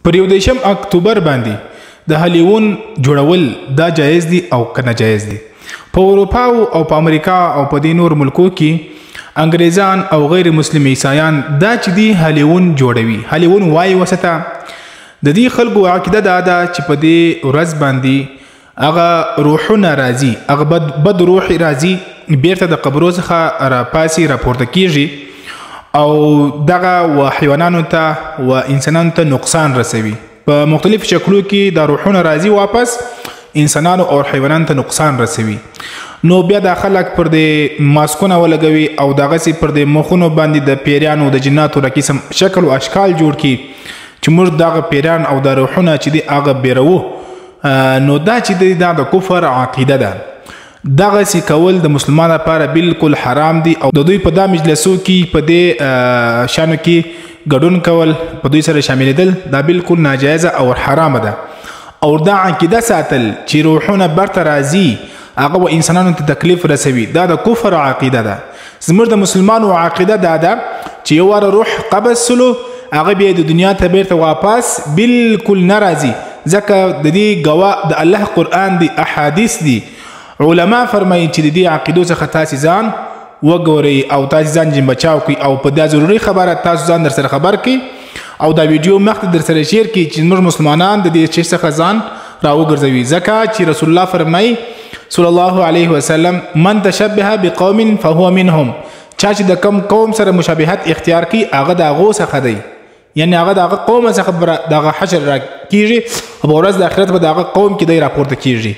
پر 21 اکتوبر باندې د هالیوون جوړول دا جایز دي او که ناجایز دي. په اروپا او په امریکا او په دې نور ملکو کې انګریزان او غیر مسلم عیسایان دا چې دي هالیوون جوړوي. هالیوون وایي وسته د دې خلکو عقیده دا ده چې په دې ورځ باندې هغه روحونه راځي، هغه بد روح راځي، بیرته د قبرو څخه راپاسي راپورته کیږي او دغه و حیوانانو ته و انسانانو ته نقصان رسوي. په مختلف شکلو کې دا روحونه راځي واپس انسانانو او حیوانانو ته نقصان رسوي. نو بیا دا خلک پر د ماسکونه ولګوي او دغسې پر د مخونو باندې د پیریانو د جناتو را قسم شکل او اشکال جوړ کړي چې موږ دغه پیریان او د روحونه چې دی هغه بیروو. نو دا چې دی دا د کفر عقیده ده. دغسې کول د مسلمان لپاره بالکل حرام دي او د دوی په دا مجلسو کې په دې شانو کې ګډون کول، په دوی سره شاملېدل دا بالکل ناجایزه او حرامه ده. او دا عقیده ساتل چې روحونه برته راځي هغه و انسانانو ته تکلیف رسوي دا د کفر عقیده ده. زموږ د مسلمانو عقیده دا ده چې یو واره روح قبض سلو هغه بیا د دنیا ته بیرته واپس بالکل نه راځي، ځکه د دې ګواه د الله قرآن دی، احادیث دی. علما فرمایي چې د دې عقیدو څخه تاسې ځان وګورئ او تاسې ځان جن بچاو کړئ او په دا ضروري خبره تاسو ځان در سره خبر کړئ او دا ویډیو مخکې در سره شیر کړئ چې موږ مسلمانان د دې شي څخه ځان راوګرځوي، ځکه چې رسول الله فرمایي صلی الله علیه وسلم من تشبه بقوم فهو منهم، چا چې د کم قوم سره مشابهت اختیار کړي هغه د هغو څخه دی، یعنی هغه د هغه قوم څخه دغه حشر را کیږي او په ورځ د آخرت به د هغه قوم کې دی راپورته کیږي.